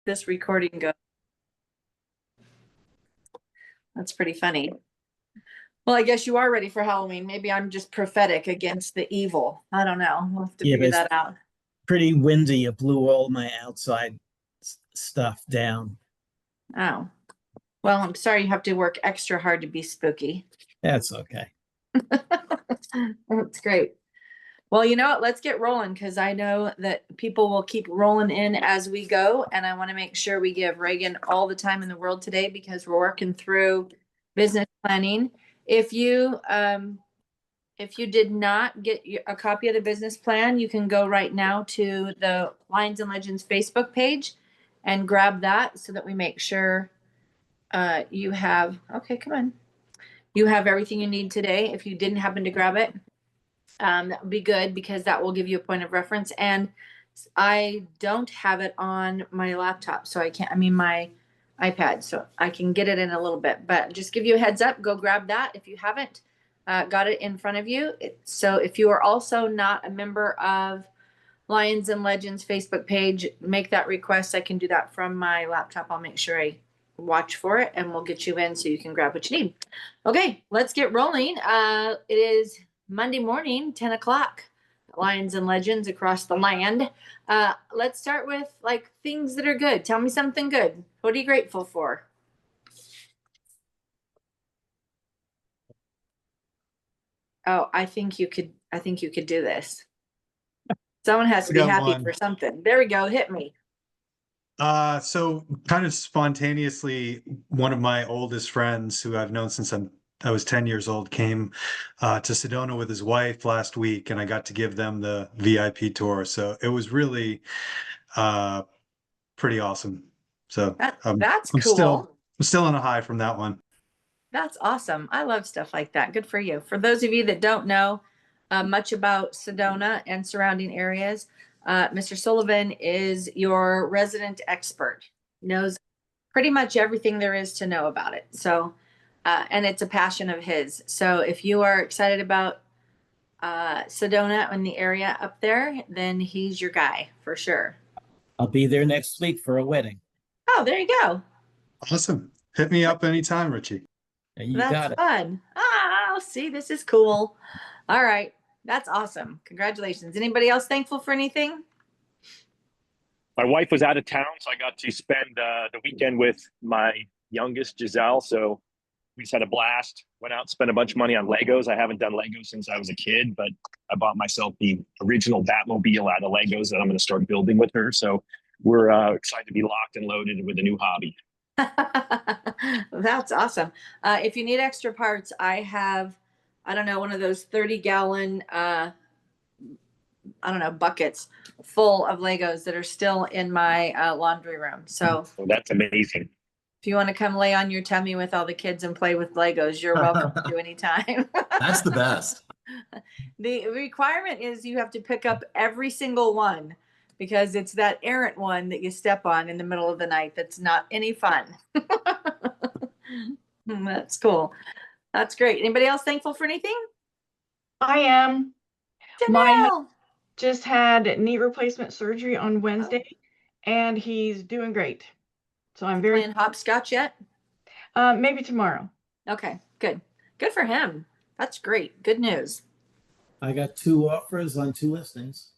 this recording goes. That's pretty funny. Well, I guess you are ready for Halloween. Maybe I'm just prophetic against the evil. I don't know. We'll have to figure that out. Pretty windy. It blew all my outside stuff down. Oh, well, I'm sorry you have to work extra hard to be spooky. That's okay. That's great. Well, you know what? Let's get rolling because I know that people will keep rolling in as we go. And I want to make sure we give Reagan all the time in the world today because we're working through business planning. If you did not get a copy of the business plan, you can go right now to the Lions and Legends Facebook page and grab that so that we make sure you have, okay, come on. You have everything you need today. If you didn't happen to grab it, that would be good because that will give you a point of reference. And I don't have it on my laptop, so I can't, my iPad, so I can get it in a little bit, but just give you a heads up, go grab that if you haven't got it in front of you. So if you are also not a member of Lions and Legends Facebook page, make that request. I can do that from my laptop. I'll make sure I watch for it and we'll get you in so you can grab what you need. Okay, let's get rolling. It is Monday morning, 10 o'clock. Lions and Legends across the land. Let's start with like things that are good. Tell me something good. What are you grateful for? Oh, I think you could do this. Someone has to be happy for something. There we go. Hit me. So kind of spontaneously, one of my oldest friends who I've known since I was 10 years old came to Sedona with his wife last week, and I got to give them the VIP tour. So it was really pretty awesome. So that's cool. I'm still on a high from that one. That's awesome. I love stuff like that. Good for you. For those of you that don't know much about Sedona and surrounding areas, Mr. Sullivan is your resident expert, knows pretty much everything there is to know about it. So, and it's a passion of his. So if you are excited about Sedona and the area up there, then he's your guy for sure. I'll be there next week for a wedding. Oh, there you go. Awesome. Hit me up anytime, Richie. That's fun. Oh, see, this is cool. All right. That's awesome. Congratulations. Anybody else thankful for anything? My wife was out of town, so I got to spend the weekend with my youngest, Giselle. So we just had a blast. Went out and spent a bunch of money on Legos. I haven't done Legos since I was a kid, but I bought myself the original Batmobile out of Legos that I'm going to start building with her. So we're excited to be locked and loaded with a new hobby. That's awesome. If you need extra parts, I have, I don't know, one of those 30-gallon, buckets full of Legos that are still in my laundry room. So that's amazing. If you want to come lay on your tummy with all the kids and play with Legos, you're welcome to anytime. That's the best. The requirement is you have to pick up every single one because it's that errant one that you step on in the middle of the night that's not any fun. That's cool. That's great. Anybody else thankful for anything? I am. Janelle just had knee replacement surgery on Wednesday, and he's doing great. So I'm very playing hopscotch yet? Maybe tomorrow. Okay, good. Good for him. That's great. Good news. I got 2 offers on 2 listings.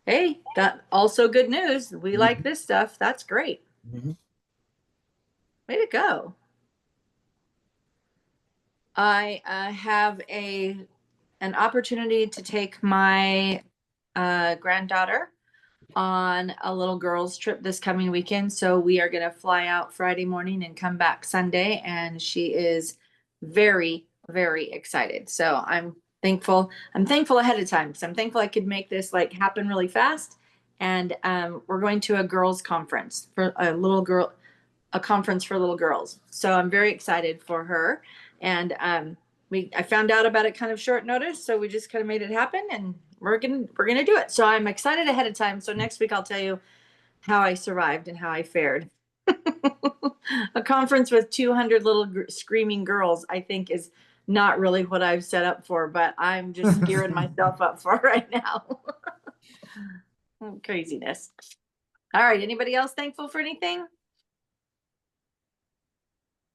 Hey, that also good news. We like this stuff. That's great. Way to go. I have an opportunity to take my granddaughter on a little girls trip this coming weekend. So we are going to fly out Friday morning and come back Sunday. And she is very, very excited. So I'm thankful. I'm thankful ahead of time. So I'm thankful I could make this like happen really fast. And we're going to a girls conference for a conference for little girls. So I'm very excited for her. And I found out about it kind of short notice. So we just kind of made it happen and we're gonna do it. So I'm excited ahead of time. So next week I'll tell you how I survived and how I fared. A conference with 200 little screaming girls, I think, is not really what I've set up for, but I'm just gearing myself up for right now. Craziness. All right, anybody else thankful for anything?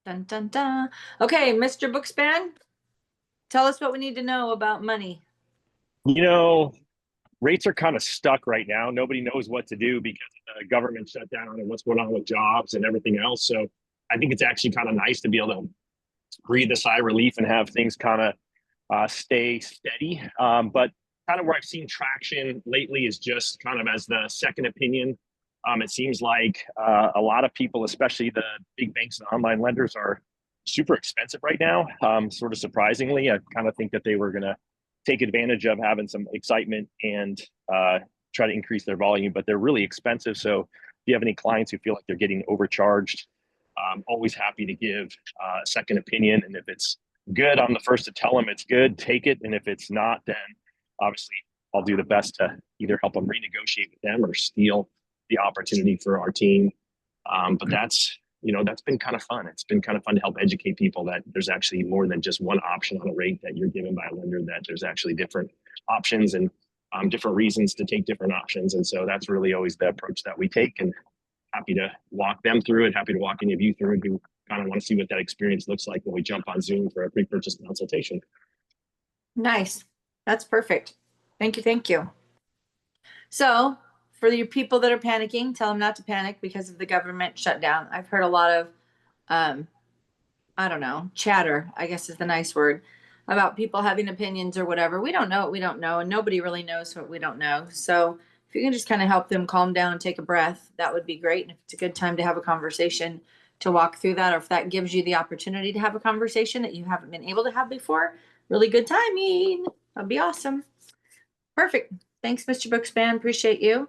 Dun, dun, dun. Okay, Mr. Bookspan, tell us what we need to know about money. You know, rates are kind of stuck right now. Nobody knows what to do because of the government shutdown and what's going on with jobs and everything else. So I think it's actually kind of nice to be able to breathe a sigh of relief and have things kind of stay steady. But kind of where I've seen traction lately is just kind of as the second opinion. It seems like a lot of people, especially the big banks and online lenders, are super expensive right now. Sort of surprisingly, I kind of think that they were going to take advantage of having some excitement and try to increase their volume, but they're really expensive. So if you have any clients who feel like they're getting overcharged, I'm always happy to give a second opinion. And if it's good, I'm the first to tell them it's good, take it. And if it's not, then obviously I'll do the best to either help them renegotiate with them or steal the opportunity for our team. But that's, that's been kind of fun. It's been kind of fun to help educate people that there's actually more than just one option on a rate that you're given by a lender, that there's actually different options and different reasons to take different options. And so that's really always the approach that we take, and happy to walk them through it. Happy to walk any of you through it who kind of want to see what that experience looks like when we jump on Zoom for a pre-purchase consultation. Nice. That's perfect. Thank you. Thank you. So for your people that are panicking, tell them not to panic because of the government shutdown. I've heard a lot of, I don't know, chatter, I guess is the nice word, about people having opinions or whatever. We don't know what we don't know, and nobody really knows what we don't know. So if you can just kind of help them calm down and take a breath, that would be great. And if it's a good time to have a conversation to walk through that, or if that gives you the opportunity to have a conversation that you haven't been able to have before, really good timing. That'd be awesome. Perfect. Thanks, Mr. Bookspan. Appreciate you.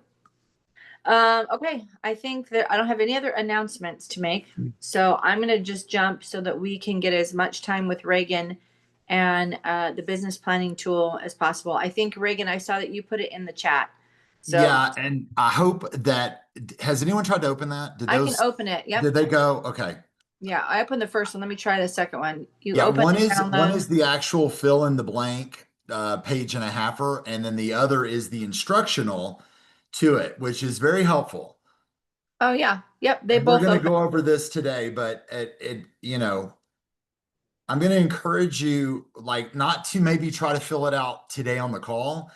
Okay, I think that I don't have any other announcements to make. So I'm going to just jump so that we can get as much time with Reagan and the business planning tool as possible. I think, Reagan, I saw that you put it in the chat. So yeah, and I hope that, has anyone tried to open that? I can open it. Yep. Did they go? Okay. Yeah, I opened the first one. Let me try the second one. One is the actual fill in the blank page and a halfer, and then the other is the instructional to it, which is very helpful. Oh yeah. Yep. They and both we're going to go over this today, but I'm going to encourage you, like, not to maybe try to fill it out today on the call,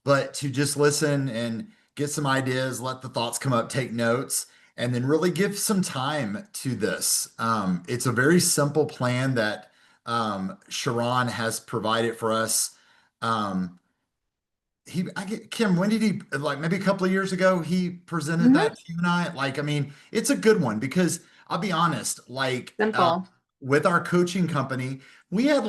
but to just listen and get some ideas, let the thoughts come up, take notes, and then really give some time to this. It's a very simple plan that Sharon has provided for us. Kim, when did he, like maybe a couple of years ago, he presented that to you and I? Like, I mean, it's a good one because I'll be honest, like simple. With our coaching company, we had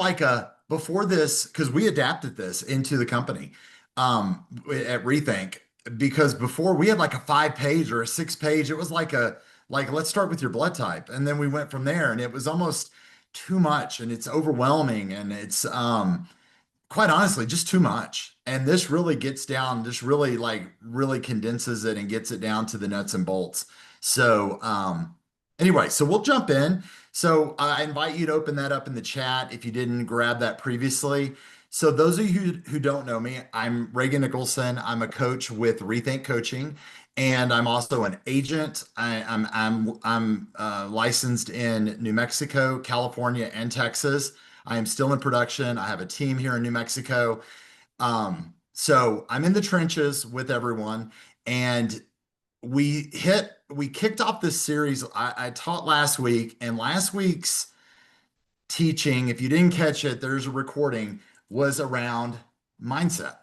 before this, because we adapted this into the company at Rethink, because before we had like a 5-page or a 6-page, it was like let's start with your blood type. And then we went from there, and it was almost too much, and it's overwhelming, and it's quite honestly just too much. And this really gets down, this really condenses it and gets it down to the nuts and bolts. So anyway, so we'll jump in. So I invite you to open that up in the chat if you didn't grab that previously. So those of you who don't know me, I'm Reagan Nickelson. I'm a coach with Rethink Coaching, and I'm also an agent. I'm licensed in New Mexico, California, and Texas. I am still in production. I have a team here in New Mexico. So I'm in the trenches with everyone, and we kicked off this series. I taught last week, and last week's teaching, if you didn't catch it, there's a recording, was around mindset.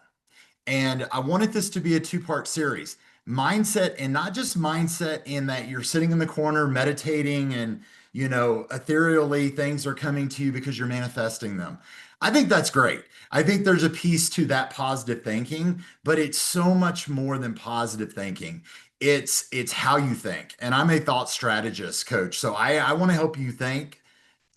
And I wanted this to be a 2-part series. Mindset, and not just mindset in that you're sitting in the corner meditating and, ethereally things are coming to you because you're manifesting them. I think that's great. I think there's a piece to that positive thinking, but it's so much more than positive thinking. It's how you think. And I'm a thought strategist coach. So I want to help you think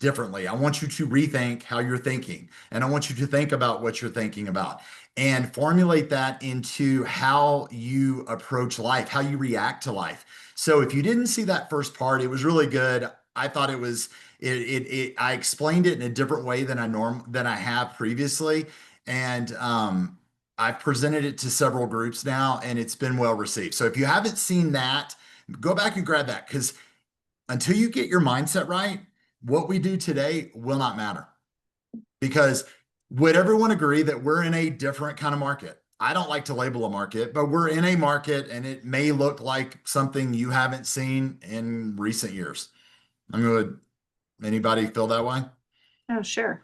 differently. I want you to rethink how you're thinking, and I want you to think about what you're thinking about and formulate that into how you approach life, how you react to life. So if you didn't see that first part, it was really good. I thought it was I explained it in a different way than I have previously. And I've presented it to several groups now and it's been well received. So if you haven't seen that, go back and grab that, because until you get your mindset right, what we do today will not matter. Because would everyone agree that we're in a different kind of market? I don't like to label a market, but we're in a market and it may look like something you haven't seen in recent years. I mean, would anybody feel that way? Oh, sure.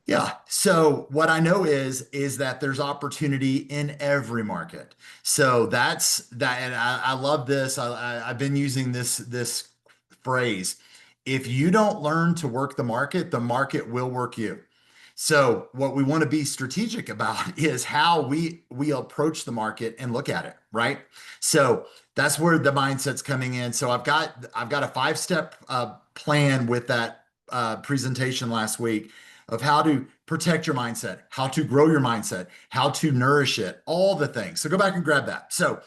Yeah. So what I know is that there's opportunity in every market. So that's that, and I love this. I've been using this phrase. If you don't learn to work the market will work you. So what we want to be strategic about is how we approach the market and look at it, right? So that's where the mindset's coming in. So I've got a 5-step plan with that presentation last week of how to protect your mindset, how to grow your mindset, how to nourish it, all the things. So go back and grab that. So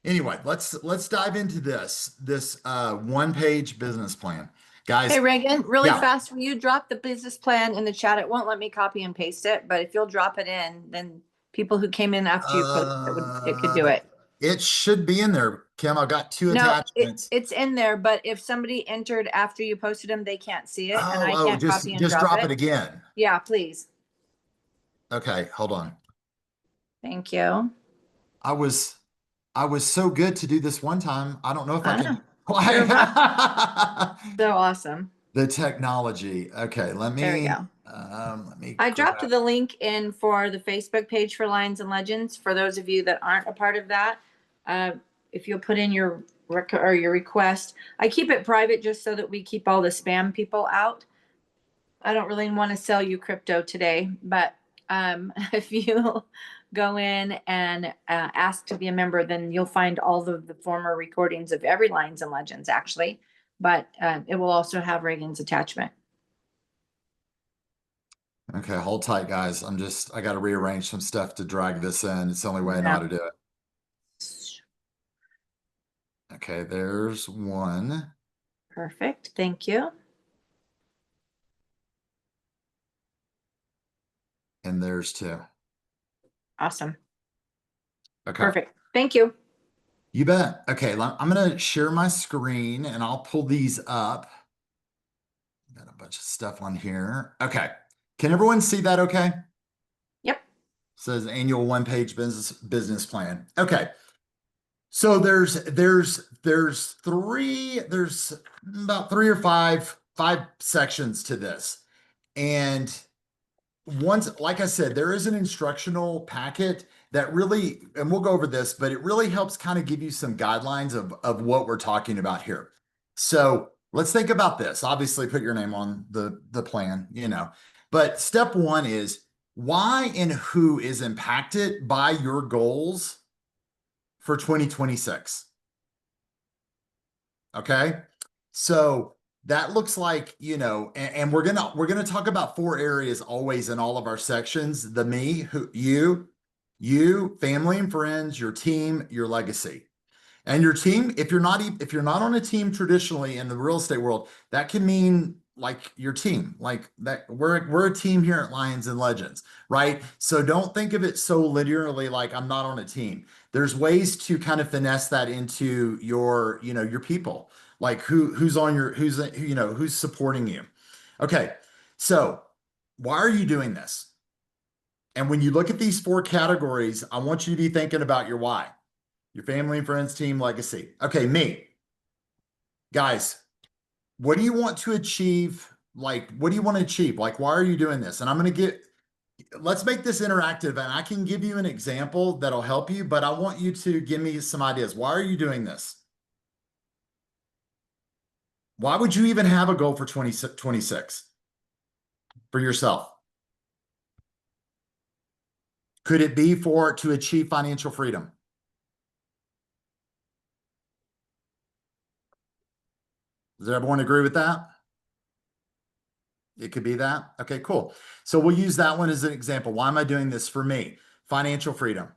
anyway, let's dive into this 1-page business plan. Guys, Hey, Reagan, really yeah. fast, will you drop the business plan in the chat? It won't let me copy and paste it, but if you'll drop it in, then people who came in after you posted it could do it. It should be in there, Kim. I've got 2 No, attachments. it's in there, but if somebody entered after you posted them, they can't see it, and I can't copy and just drop drop it it. again. Yeah, please. Okay, hold on. Thank you. I was so good to do this one time. I don't know if I can. So awesome. The technology. Okay, There we go. Let me I dropped grab- the link in for the Facebook page for Lions and Legends. For those of you that aren't a part of that, if you'll put in your request, I keep it private just so that we keep all the spam people out. I don't really want to sell you crypto today, but if you go in and ask to be a member, then you'll find all of the former recordings of every Lions and Legends, actually. But it will also have Reagan's attachment. Okay, hold tight, guys. I got to rearrange some stuff to drag this in. It's the only way I know how to do it. Okay, there's one. Perfect. Thank you. And there's 2. Awesome. Okay. Perfect. Thank you. You bet. Okay, I'm going to share my screen and I'll pull these up. Got a bunch of stuff on here. Okay. Can everyone see that okay? Yep. Says annual 1-page business plan. Okay. So there's about 3 or 5 sections to this. And once, like I said, there is an instructional packet that really, and we'll go over this, but it really helps kind of give you some guidelines of what we're talking about here. So let's think about this. Obviously, put your name on the plan, but step 1 is why and who is impacted by your goals for 2026. Okay. So that looks like, and we're gonna talk about 4 areas always in all of our sections: the me, who, you, family and friends, your team, your legacy. And your team, if you're not on a team traditionally in the real estate world, that can mean like your team, like that we're a team here at Lions and Legends, right? So don't think of it so linearly like I'm not on a team. There's ways to kind of finesse that into your, your people, like who's supporting you. Okay. So why are you doing this? And when you look at these 4 categories, I want you to be thinking about your why. Your family and friends, team, legacy. Okay, me. Guys, what do you want to achieve? Like, what do you want to achieve? Like, why are you doing this? And let's make this interactive, and I can give you an example that'll help you, but I want you to give me some ideas. Why are you doing this? Why would you even have a goal for 2026 for yourself? Could it be to achieve financial freedom? Does everyone agree with that? It could be that. Okay, cool. So we'll use that one as an example. Why am I doing this? For me, financial freedom,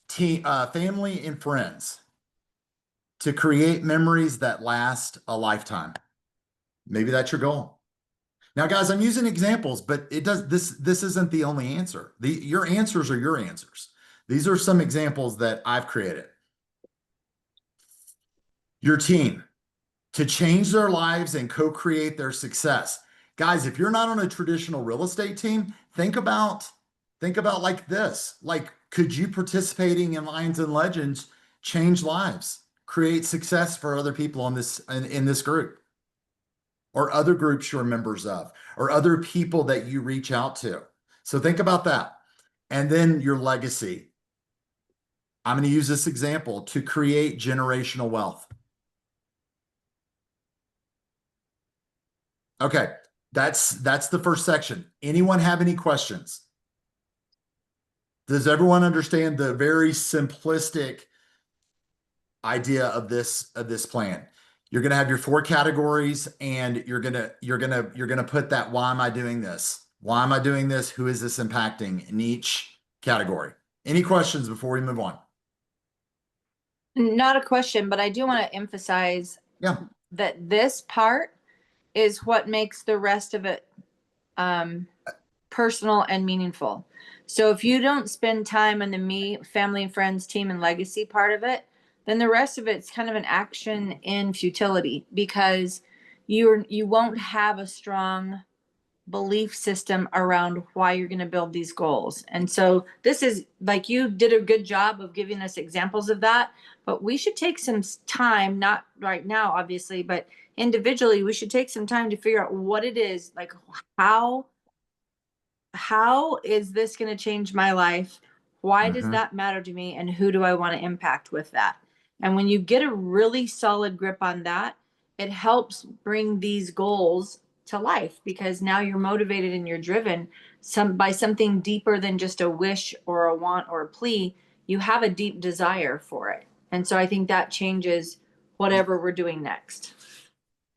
family and friends, to create memories that last a lifetime. Maybe that's your goal. Now, guys, I'm using examples, but this isn't the only answer. Your answers are your answers. These are some examples that I've created. Your team, to change their lives and co-create their success. Guys, if you're not on a traditional real estate team, think about like this. Like, could you participating in Lions and Legends change lives, create success for other people on this in this group, or other groups you're members of, or other people that you reach out to? So think about that. And then your legacy. I'm going to use this example to create generational wealth. Okay, that's the first section. Anyone have any questions? Does everyone understand the very simplistic idea of this plan? You're going to have your 4 categories, and you're going to put that, why am I doing this? Why am I doing this? Who is this impacting in each category? Any questions before we move on? Not a question, but I do want to emphasize Yeah. that this part is what makes the rest of it personal and meaningful. So if you don't spend time on the me, family and friends, team and legacy part of it, then the rest of it's kind of an action in futility, because you won't have a strong belief system around why you're going to build these goals. And so this is, like, you did a good job of giving us examples of that, but we should take some time, not right now, obviously, but individually, we should take some time to figure out what it is, like, how is this going to change my life? Why does that matter to me? And who do I want to impact with that? And when you get a really solid grip on that, it helps bring these goals to life, because now you're motivated and you're driven by something deeper than just a wish or a want or a plea. You have a deep desire for it. And so I think that changes whatever we're doing next.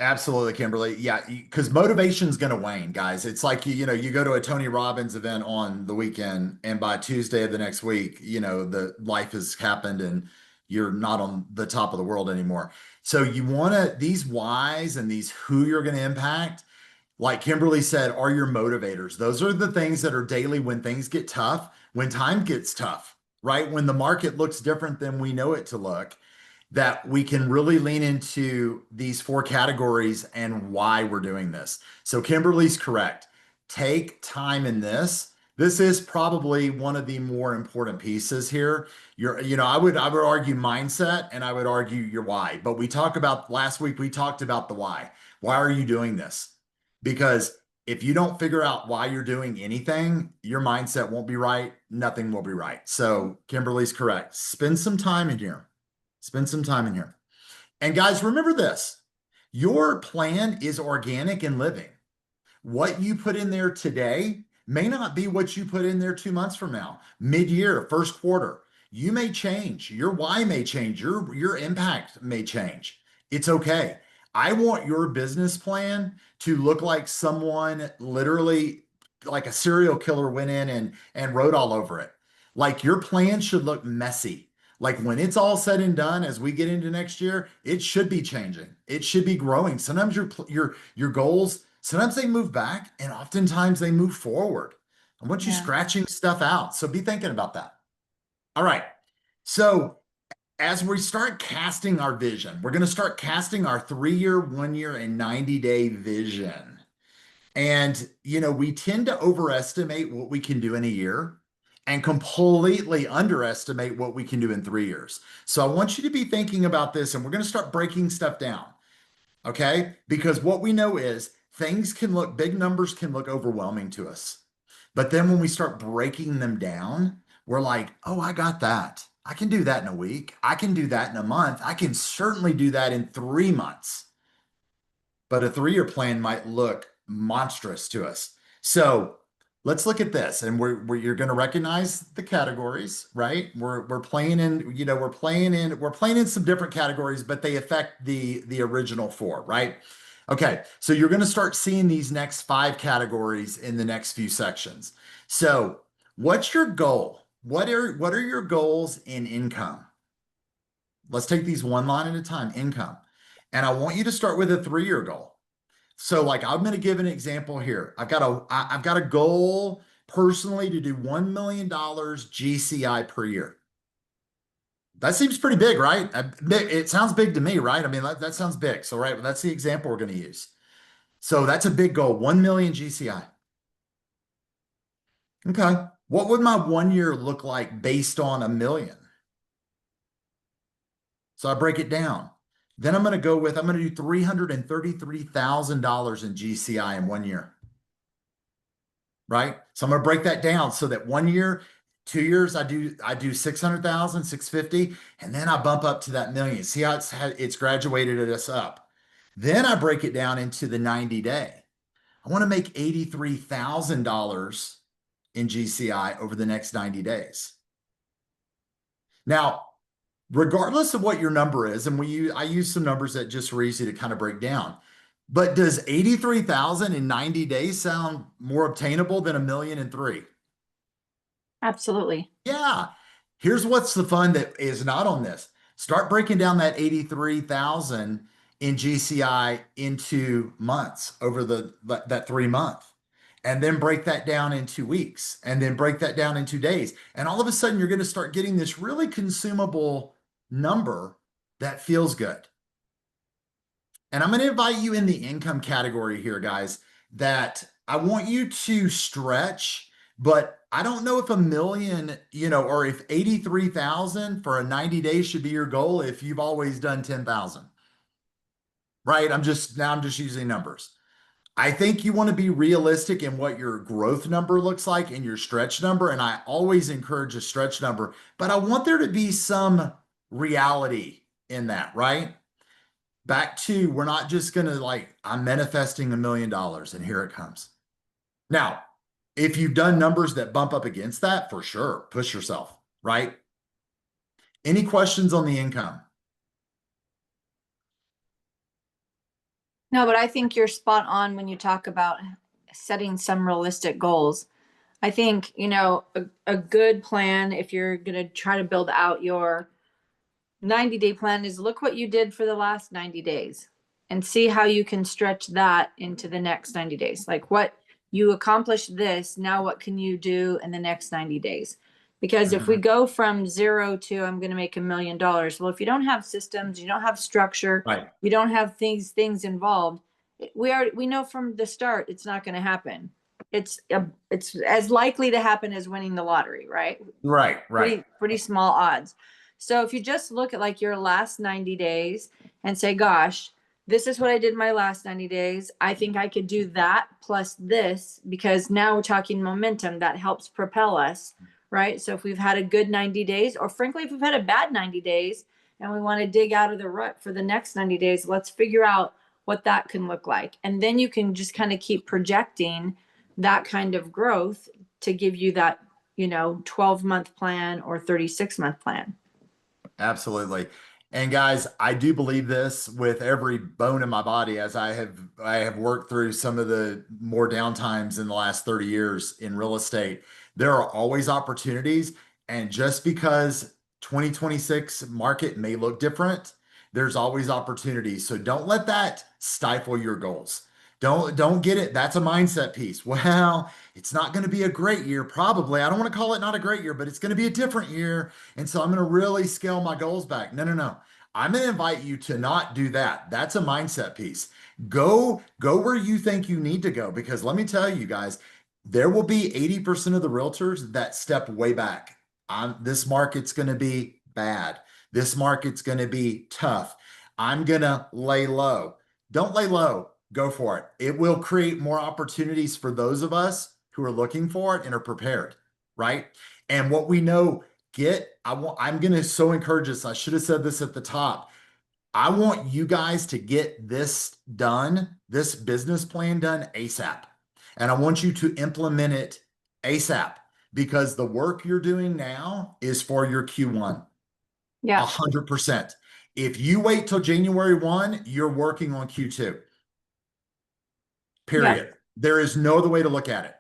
Absolutely, Kimberly. Yeah, because motivation's going to wane, guys. It's like, you know, you go to a Tony Robbins event on the weekend, and by Tuesday of the next week, you know, the life has happened and you're not on the top of the world anymore. So you want to, these whys and these who you're going to impact, like Kimberly said, are your motivators. Those are the things that are daily when things get tough, when time gets tough, right? When the market looks different than we know it to look, that we can really lean into these 4 categories and why we're doing this. So Kimberly's correct. Take time in this. This is probably one of the more important pieces here. I would argue mindset, and I would argue your why. But last week, we talked about the why. Why are you doing this? Because if you don't figure out why you're doing anything, your mindset won't be right. Nothing will be right. So Kimberly's correct. Spend some time in here. Spend some time in here. And guys, remember this. Your plan is organic and living. What you put in there today may not be what you put in there 2 months from now, mid-year, first quarter. You may change. Your why may change. Your impact may change. It's okay. I want your business plan to look like someone literally, like a serial killer went in and wrote all over it. Like, your plan should look messy. Like, when it's all said and done, as we get into next year, it should be changing. It should be growing. Sometimes your goals, sometimes they move back, and oftentimes they move forward. I want you scratching stuff out. So be thinking about that. All right. So as we start casting our vision, we're going to start casting our 3-year, 1-year, and 90-day vision. And, we tend to overestimate what we can do in a year and completely underestimate what we can do in 3 years. So I want you to be thinking about this, and we're going to start breaking stuff down. Okay? Because what we know is big numbers can look overwhelming to us. But then when we start breaking them down, we're like, oh, I got that. I can do that in a week. I can do that in a month. I can certainly do that in 3 months. But a 3-year plan might look monstrous to us. So let's look at this, and you're going to recognize the categories, right? We're playing in some different categories, but they affect the original 4, right? Okay, so you're going to start seeing these next 5 categories in the next few sections. So what's your goal? What are your goals in income? Let's take these one line at a time. Income. And I want you to start with a 3-year goal. So, like, I'm going to give an example here. I've got a goal personally to do $1 million GCI per year. That seems pretty big, right? It sounds big to me, right? I mean, that sounds big. So, right, that's the example we're going to use. So that's a big goal, 1 million GCI. Okay. What would my 1 year look like based on $1 million? So I break it down. Then I'm going to do $333,000 in GCI in 1 year. Right? So I'm going to break that down so that 1 year, 2 years, I do 600,000, 650, and then I bump up to that million. See how it's graduated us up. Then I break it down into the 90-day. I want to make $83,000 in GCI over the next 90 days. Now, regardless of what your number is, and I use some numbers that just were easy to kind of break down. But does 83,000 in 90 days sound more obtainable than $1 million in 3? Absolutely. Yeah. Here's what's the fun that is not on this. Start breaking down that 83,000 in GCI into months over that 3 month. And then break that down into weeks, and then break that down into days. And all of a sudden, you're going to start getting this really consumable number that feels good. And I'm going to invite you in the income category here, guys, that I want you to stretch, but I don't know if $1 million, or if 83,000 for a 90 days should be your goal if you've always done 10,000. Right? I'm just using numbers. I think you want to be realistic in what your growth number looks like and your stretch number. And I always encourage a stretch number, but I want there to be some reality in that, right? Back to, we're not just going to I'm manifesting $1 million and here it comes. Now, if you've done numbers that bump up against that, for sure, push yourself, right? Any questions on the income? No, but I think you're spot on when you talk about setting some realistic goals. I think, a good plan, if you're going to try to build out your 90-day plan, is look what you did for the last 90 days and see how you can stretch that into the next 90 days. Like, what you accomplished this, now what can you do in the next 90 days? Because if we go from 0 to I'm going to make $1 million, well, if you don't have systems, you don't have structure, Right. you don't have things involved, we know from the start it's not going to happen. It's as likely to happen as winning the lottery, right? Right. Pretty small odds. So if you just look at your last 90 days and say, gosh, this is what I did my last 90 days. I think I could do that plus this, because now we're talking momentum that helps propel us, right? So if we've had a good 90 days, or frankly, if we've had a bad 90 days and we want to dig out of the rut for the next 90 days, let's figure out what that can look like. And then you can just kind of keep projecting that kind of growth to give you that, 12-month plan or 36-month plan. Absolutely. And guys, I do believe this with every bone in my body, as I have worked through some of the more downtimes in the last 30 years in real estate. There are always opportunities. And just because 2026 market may look different, there's always opportunities. So don't let that stifle your goals. Don't get it. That's a mindset piece. Well, it's not going to be a great year. Probably. I don't want to call it not a great year, but it's going to be a different year. And so I'm going to really scale my goals back. No. I'm going to invite you to not do that. That's a mindset piece. Go where you think you need to go, because let me tell you guys, there will be 80% of the realtors that step way back. This market's going to be bad. This market's going to be tough. I'm going to lay low. Don't lay low. Go for it. It will create more opportunities for those of us who are looking for it and are prepared, right? And what we know, I'm going to so encourage this. I should have said this at the top. I want you guys to get this done, this business plan done ASAP. And I want you to implement it ASAP, because the work you're doing now is for your Q1. Yeah. 100%. If you wait till January 1, you're working on Q2. Period. Yeah. There is no other way to look at it.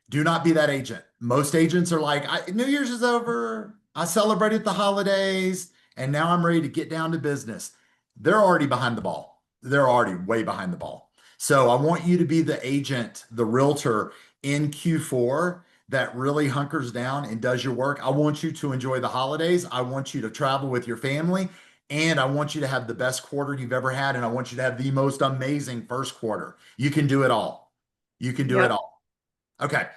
Do not be that agent. Most agents are like, New Year's is over. I celebrated the holidays and now I'm ready to get down to business. They're already behind the ball. They're already way behind the ball. So I want you to be the agent, the realtor in Q4 that really hunkers down and does your work. I want you to enjoy the holidays. I want you to travel with your family. And I want you to have the best quarter you've ever had. And I want you to have the most amazing first quarter. You can do it all. You can do it Yep. all. Okay.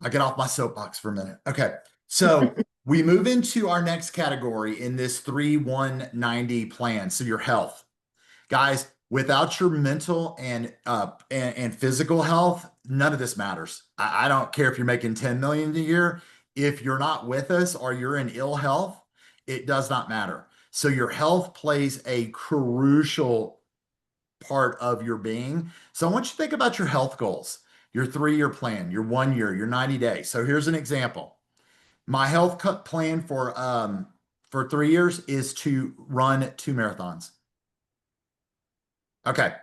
I get off my soapbox for a minute. Okay. So we move into our next category in this 3-1-90 plan. So your health. Guys, without your mental and physical health, none of this matters. I don't care if you're making 10 million a year. If you're not with us or you're in ill health, it does not matter. So your health plays a crucial part of your being. So I want you to think about your health goals, your 3-year plan, your 1 year, your 90 days. So here's an example. My health plan for 3 years is to run 2 marathons. Okay.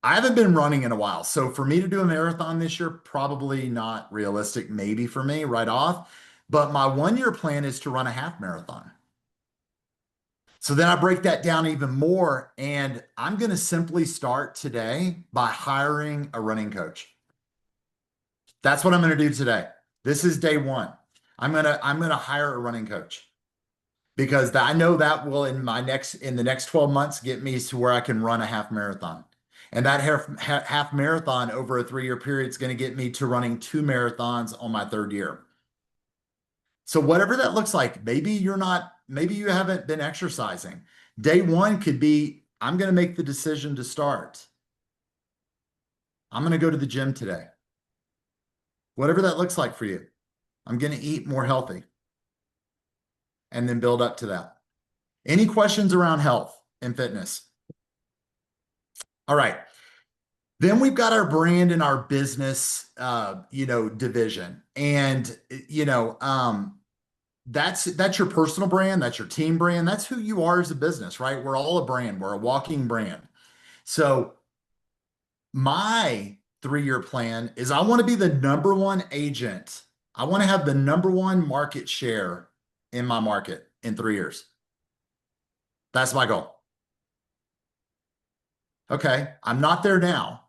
I haven't been running in a while. So for me to do a marathon this year, probably not realistic, maybe for me right off. But my 1-year plan is to run a half marathon. So then I break that down even more, and I'm going to simply start today by hiring a running coach. That's what I'm going to do today. This is day 1. I'm going to hire a running coach because I know that will in the next 12 months get me to where I can run a half marathon. And that half marathon over a 3-year period is going to get me to running 2 marathons on my 3rd year. So whatever that looks like, maybe you haven't been exercising. Day 1 could be, I'm going to make the decision to start. I'm going to go to the gym today. Whatever that looks like for you. I'm going to eat more healthy. And then build up to that. Any questions around health and fitness? All right. Then we've got our brand and our business, division. And, that's your personal brand. That's your team brand. That's who you are as a business, right? We're all a brand. We're a walking brand. So my 3-year plan is I want to be the number 1 agent. I want to have the number 1 market share in my market in 3 years. That's my goal. Okay. I'm not there now.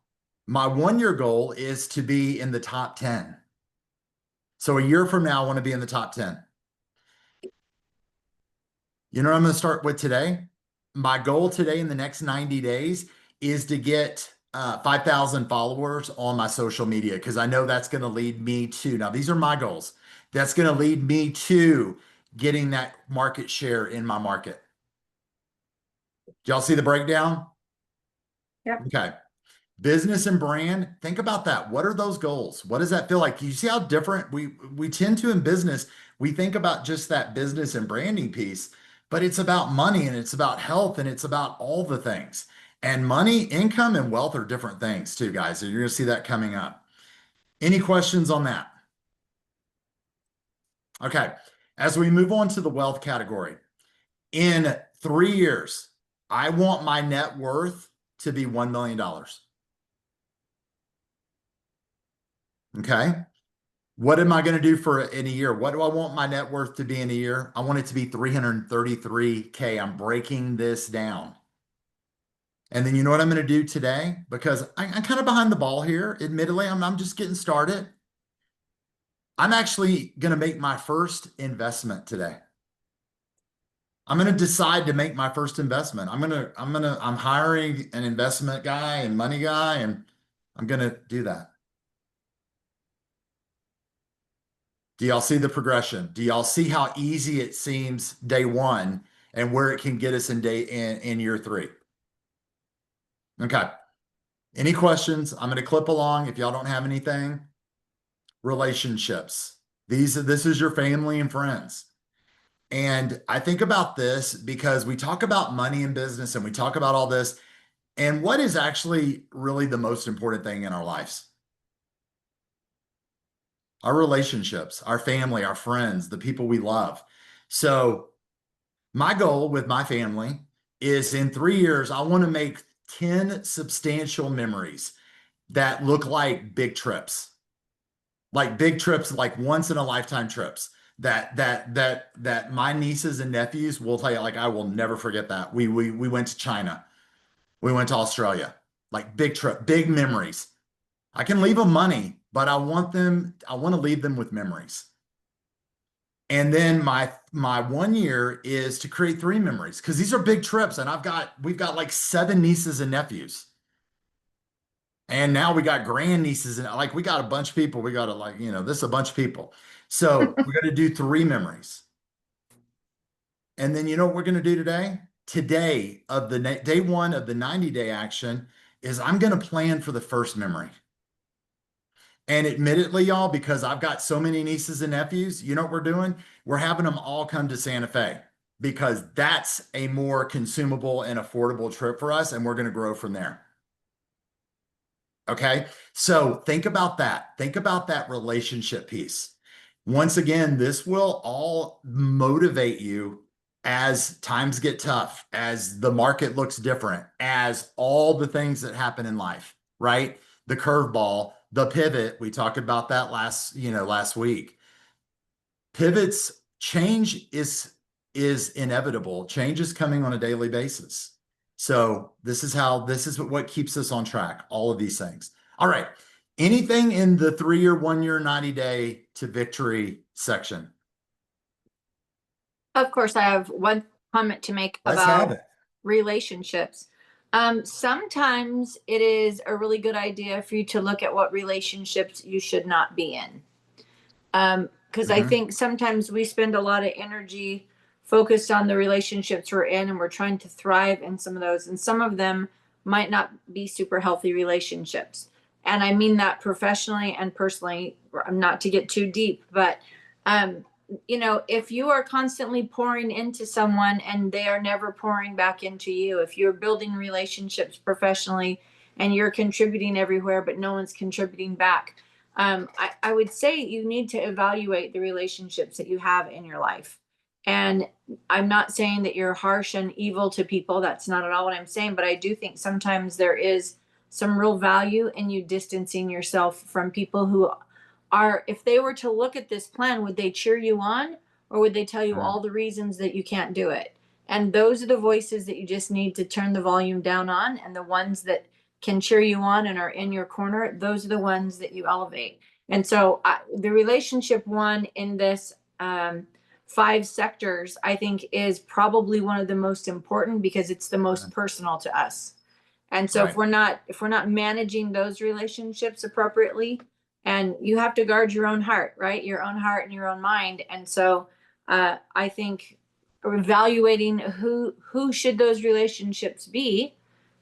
My 1-year goal is to be in the top 10. So a year from now, I want to be in the top 10. You know what I'm going to start with today? My goal today in the next 90 days is to get 5,000 followers on my social media because I know that's going to lead me to, now these are my goals. That's going to lead me to getting that market share in my market. Do y'all see the breakdown? Yep. Okay. Business and brand, think about that. What are those goals? What does that feel like? You see how different we tend to in business, we think about just that business and branding piece, but it's about money and it's about health and it's about all the things. And money, income, and wealth are different things too, guys. So you're going to see that coming up. Any questions on that? Okay. As we move on to the wealth category, in 3 years, I want my net worth to be $1 million. Okay. What am I going to do in a year? What do I want my net worth to be in a year? I want it to be 333K. I'm breaking this down. And then you know what I'm going to do today? Because I'm kind of behind the ball here. Admittedly, I'm just getting started. I'm actually going to make my first investment today. I'm going to decide to make my first investment. I'm hiring an investment guy and money guy, and I'm going to do that. Do y'all see the progression? Do y'all see how easy it seems day 1 and where it can get us in year 3? Okay. Any questions? I'm going to clip along if y'all don't have anything. Relationships. This is your family and friends. And I think about this because we talk about money in business and we talk about all this. And what is actually really the most important thing in our lives? Our relationships, our family, our friends, the people we love. So my goal with my family is in 3 years, I want to make 10 substantial memories that look like big trips, like once in a lifetime trips that my nieces and nephews will tell you, like, I will never forget that. We went to China. We went to Australia, like big trip, big memories. I can leave them money, but I want to leave them with memories. And then my 1 year is to create 3 memories, because these are big trips, and we've got like 7 nieces and nephews. And now we got grandnieces, and like we got a bunch of people. We got to, like, this is a bunch of people. So we're going to do 3 memories. And then you know what we're going to do today? Today of the day 1 of the 90-day action is I'm going to plan for the first memory. And admittedly, y'all, because I've got so many nieces and nephews, you know what we're doing? We're having them all come to Santa Fe, because that's a more consumable and affordable trip for us, and we're going to grow from there. Okay, so think about that. Think about that relationship piece. Once again, this will all motivate you as times get tough, as the market looks different, as all the things that happen in life, right? The curveball, the pivot, we talked about that last week. Pivots, change is inevitable. Change is coming on a daily basis. So this is what keeps us on track, all of these things. All right. Anything in the 3-year, 1-year, 90-day to victory section? Of course, I have one comment to make Let's have about it. relationships. Sometimes it is a really good idea for you to look at what relationships you should not be in. Because I think sometimes we spend a lot of energy focused on the relationships we're in, and we're trying to thrive in some of those, and some of them might not be super healthy relationships. And I mean that professionally and personally, not to get too deep, but if you are constantly pouring into someone and they are never pouring back into you, if you're building relationships professionally and you're contributing everywhere, but no one's contributing back, I would say you need to evaluate the relationships that you have in your life. And I'm not saying that you're harsh and evil to people. That's not at all what I'm saying. But I do think sometimes there is some real value in you distancing yourself from people who are, if they were to look at this plan, would they cheer you on, or would they tell you all the reasons that you can't do it? And those are the voices that you just need to turn the volume down on. And the ones that can cheer you on and are in your corner, those are the ones that you elevate. And so the relationship one in this 5 sectors, I think, is probably one of the most important, because it's the most personal to us. And so if we're not managing those relationships appropriately, and you have to guard your own heart, right? Your own heart and your own mind. And so I think evaluating who should those relationships be,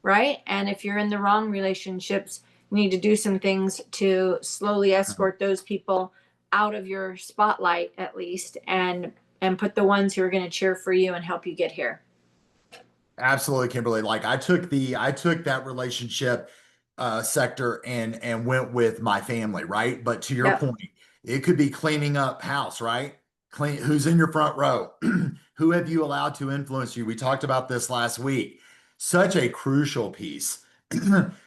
right? And if you're in the wrong relationships, you need to do some things to slowly escort those people out of your spotlight, at least, and put the ones who are going to cheer for you and help you get here. Absolutely, Kimberly. Like I took that relationship sector and went with my family, right? But to your point, it could be cleaning up house, right? Who's in your front row? Who have you allowed to influence you? We talked about this last week. Such a crucial piece.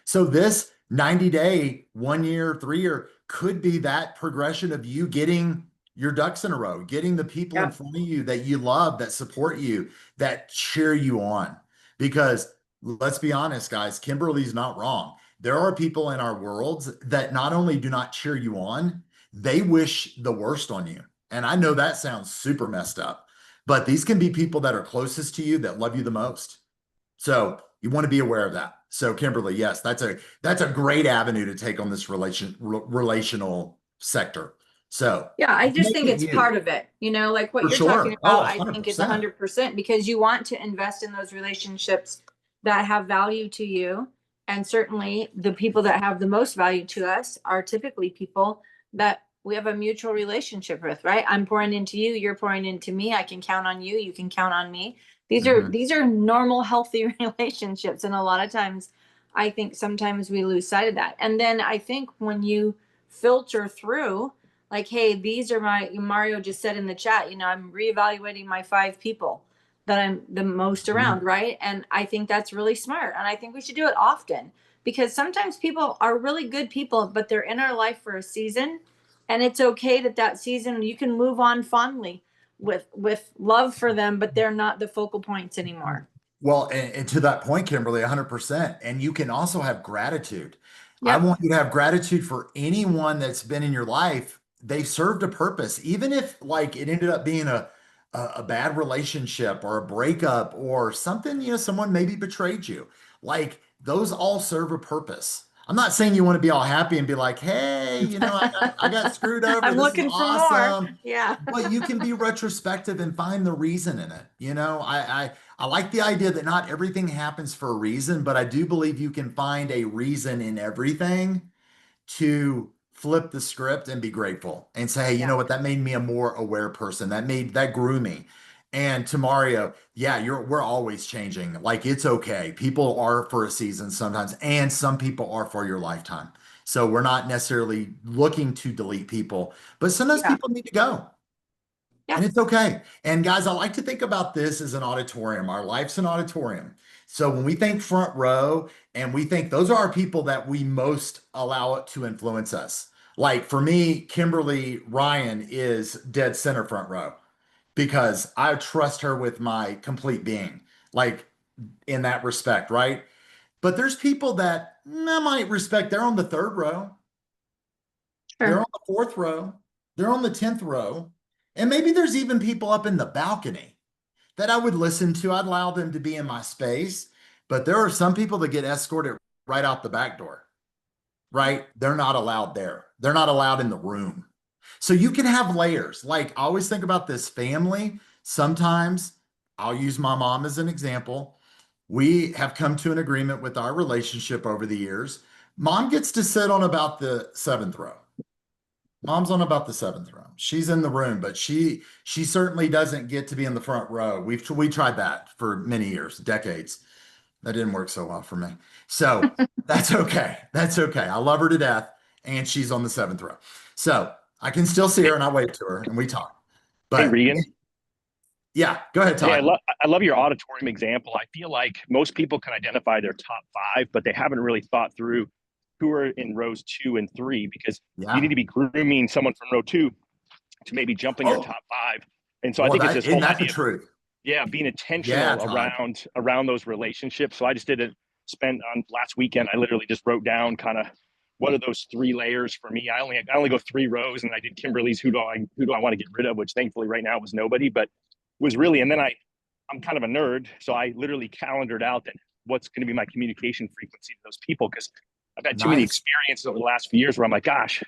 So this 90-day, 1-year, 3-year could be that progression of you getting your ducks in a row, getting the people in front of you that you love, that support you, that cheer you on. Because let's be honest, guys, Kimberly's not wrong. There are people in our worlds that not only do not cheer you on, they wish the worst on you. And I know that sounds super messed up, but these can be people that are closest to you, that love you the most. So you want to be aware of that. So Kimberly, yes, that's a great avenue to take on this relational sector. So yeah, I just think it's part of it, like what you're talking about. I think it's 100%, because you want to invest in those relationships that have value to you. And certainly the people that have the most value to us are typically people that we have a mutual relationship with, right? I'm pouring into you, you're pouring into me. I can count on you, you can count on me. These are normal, healthy relationships. And a lot of times I think sometimes we lose sight of that. And then I think when you filter through, like, hey, these are Mario just said in the chat, I'm reevaluating my 5 people that I'm the most around, right? And I think that's really smart. And I think we should do it often, because sometimes people are really good people, but they're in our life for a season. And it's okay that season, you can move on fondly with love for them, but they're not the focal points anymore. Well, and to that point, Kimberly, 100%. And you can also have gratitude. I Yep. want you to have gratitude for anyone that's been in your life. They served a purpose, even if like it ended up being a bad relationship or a breakup or something, someone maybe betrayed you. Like those all serve a purpose. I'm not saying you want to be all happy and be like, hey, I got screwed over. I'm This is looking for more. awesome. Yeah. But you can be retrospective and find the reason in it. I like the idea that not everything happens for a reason, but I do believe you can find a reason in everything to flip the script and be grateful and say, hey, you Yeah. know what? That made me a more aware person. That grew me. And to Mario, yeah, we're always changing. Like it's okay. People are for a season sometimes, and some people are for your lifetime. So we're not necessarily looking to delete people, but sometimes Yeah. people need to go. Yeah. And it's okay. And guys, I like to think about this as an auditorium. Our life's an auditorium. So when we think front row and we think those are our people that we most allow it to influence us. Like for me, Kimberly Ryan is dead center front row because I trust her with my complete being, like in that respect, right? But there's people that I might respect. They're on the third row. They're Sure. on the fourth row. They're on the 10th row. And maybe there's even people up in the balcony that I would listen to. I'd allow them to be in my space. But there are some people that get escorted right out the back door, right? They're not allowed there. They're not allowed in the room. So you can have layers. Like I always think about this family. Sometimes I'll use my mom as an example. We have come to an agreement with our relationship over the years. Mom gets to sit on about the seventh row. Mom's on about the seventh row. She's in the room, but she certainly doesn't get to be in the front row. We tried that for many years, decades. That didn't work so well for me. So that's okay. That's okay. I love her to death, and she's on the seventh row. So I can still see her, and I wave to her, and we talk. Hey, But Regan. yeah, go ahead, Hey, Todd. I love your auditorium example. I feel like most people can identify their top five, but they haven't really thought through who are in rows 2 and 3 because you need Yeah. to be grooming someone from row 2 to maybe jump in your Oh, top five. And so I well, think it's this isn't whole that the idea of, truth? yeah, being Yeah, intentional Todd. around those relationships. So I just did spend on last weekend. I literally just wrote down kind of what are those 3 layers for me. I only go 3 rows, and I did Kimberly's who do I want to get rid of, which thankfully right now was nobody, but was really. And then I'm kind of a nerd, so I literally calendared out that what's going to be my communication frequency to those people because I've had too many Nice. experiences over the last few years where I'm like, gosh,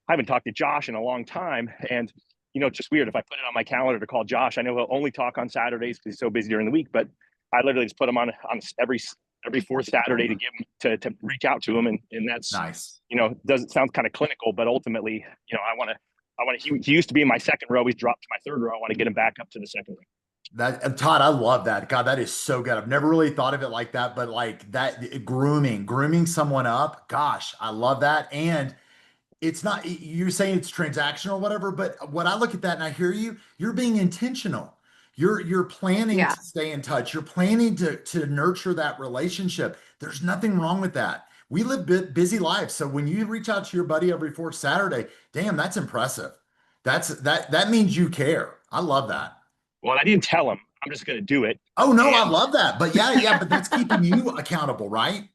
I haven't talked to Josh in a long time, and it's just weird. If I put it on my calendar to call Josh, I know he'll only talk on Saturdays because he's so busy during the week. But I literally just put him on every fourth Saturday to give him to reach out to him, and that's Nice. doesn't sound kind of clinical, but ultimately, he used to be in my second row. He's dropped to my third row. I want to get him back up to the second row. That Todd, I love that. God, that is so good. I've never really thought of it like that, but like that grooming someone up. Gosh, I love that. And it's not, you're saying it's transactional or whatever, but what I look at that and I hear you, you're being intentional. You're planning Yeah. to stay in touch. You're planning to nurture that relationship. There's nothing wrong with that. We live busy lives. So when you reach out to your buddy every fourth Saturday, damn, that's impressive. That means you care. I love that. Well, I didn't tell him. I'm just going to do it. Oh no, I And love that. But yeah, but that's keeping you accountable, right?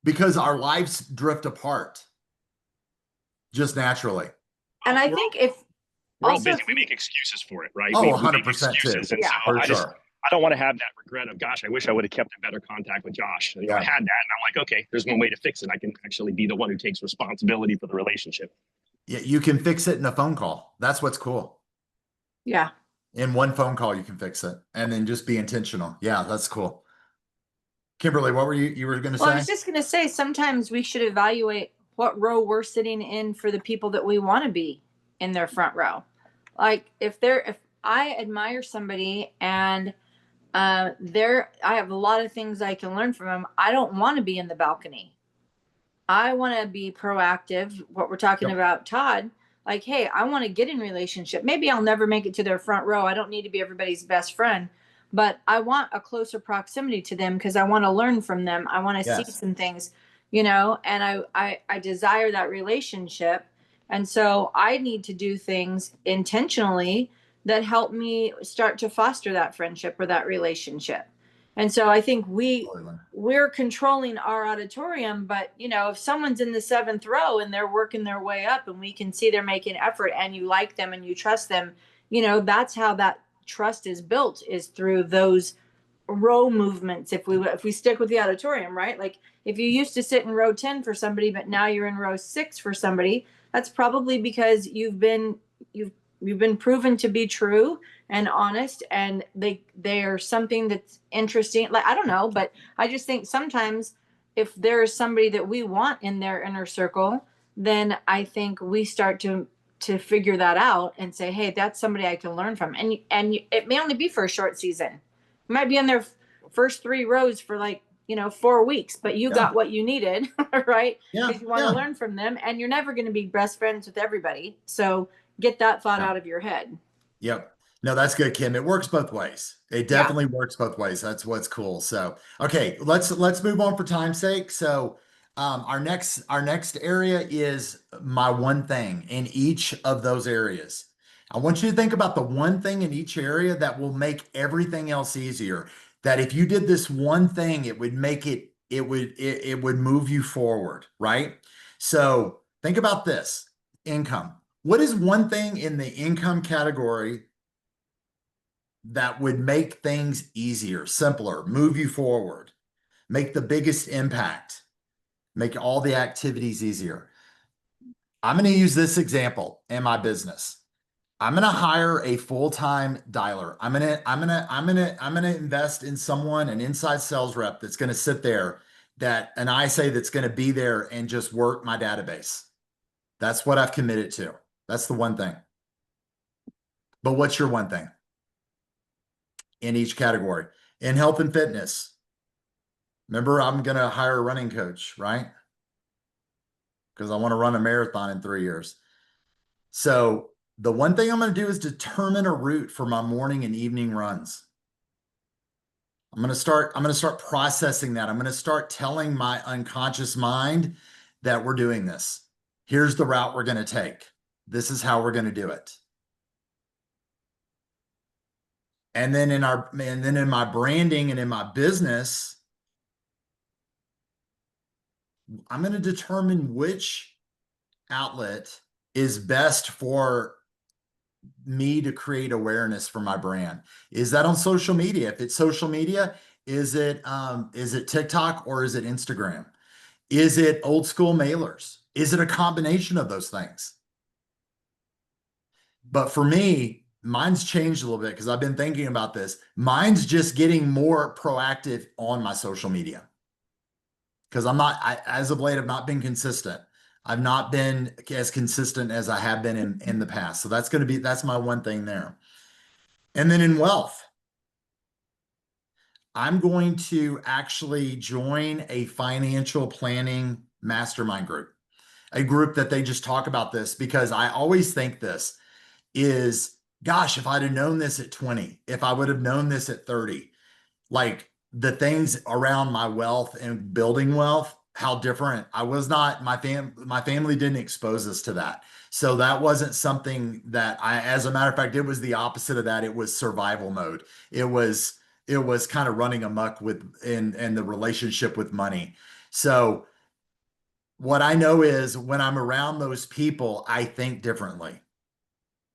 Because our lives drift apart just naturally. And I we're think if we're all also, busy. We make excuses for it, right? Oh, We make 100% too. excuses, and Yeah. so For I sure. don't want to have that regret of, gosh, I wish I would have kept in better contact with Josh. I Yeah. had that, and I'm like, okay, there's one way to fix it. I can actually be the one who takes responsibility for the relationship. Yeah, you can fix it in a phone call. That's what's cool. yeah. In one phone call, you can fix it and then just be intentional. Yeah, that's cool. Kimberly, what were you were going to Well, I say? was just going to say sometimes we should evaluate what row we're sitting in for the people that we want to be in their front row. Like if I admire somebody and I have a lot of things I can learn from them. I don't want to be in the balcony. I want to be proactive. What we're talking Yep. about, Todd, like, hey, I want to get in relationship. Maybe I'll never make it to their front row. I don't need to be everybody's best friend, but I want a closer proximity to them because I want to learn from them. I want to see Yes. some things, and I desire that relationship. And so I need to do things intentionally that help me start to foster that friendship or that relationship. And so I think we're controlling our auditorium, but you know, if someone's in the seventh row and they're working their way up and we can see they're making effort and you like them and you trust them, you know, that's how that trust is built, is through those row movements. If we stick with the auditorium, right? Like if you used to sit in row 10 for somebody, but now you're in row 6 for somebody, that's probably because you've been proven to be true and honest, and they are something that's interesting. Like I don't know, but I just think sometimes if there is somebody that we want in their inner circle, then I think we start to figure that out and say, hey, that's somebody I can learn from. And it may only be for a short season. You might be in their first 3 rows for like, you know, 4 weeks, but you got what you needed, right? Yeah. Because you want to learn from them, and you're never going to be best friends with everybody. So get that thought out of your head. Yep. No, that's good, Kim. It works both ways. It definitely works both ways. That's what's cool. So, okay, let's move on for time's sake. So, our next area is my one thing in each of those areas. I want you to think about the one thing in each area that will make everything else easier. That if you did this one thing, it would make it would move you forward, right? So, think about this: income. What is one thing in the income category that would make things easier, simpler, move you forward, make the biggest impact, make all the activities easier? I'm going to use this example in my business. I'm going to hire a full-time dialer. I'm going to invest in someone, an inside sales rep that's going to sit there, and I say that's going to be there and just work my database. That's what I've committed to. That's the one thing. But what's your one thing in each category? In health and fitness, remember, I'm going to hire a running coach, right? Because I want to run a marathon in 3 years. So the one thing I'm going to do is determine a route for my morning and evening runs. I'm going to start processing that. I'm going to start telling my unconscious mind that we're doing this. Here's the route we're going to take. This is how we're going to do it. And then in my branding and in my business, I'm going to determine which outlet is best for me to create awareness for my brand. Is that on social media? If it's social media, is it TikTok or is it Instagram? Is it old school mailers? Is it a combination of those things? But for me, mine's changed a little bit because I've been thinking about this. Mine's just getting more proactive on my social media. Because as of late, I've not been consistent. I've not been as consistent as I have been in the past. So that's my one thing there. And then in wealth, I'm going to actually join a financial planning mastermind group, a group that they just talk about this, because I always think this is, gosh, if I'd have known this at 20, if I would have known this at 30, like the things around my wealth and building wealth, how different. My family didn't expose us to that. So that wasn't something that as a matter of fact, it was the opposite of that. It was survival mode. It was kind of running amok in the relationship with money. So what I know is when I'm around those people, I think differently.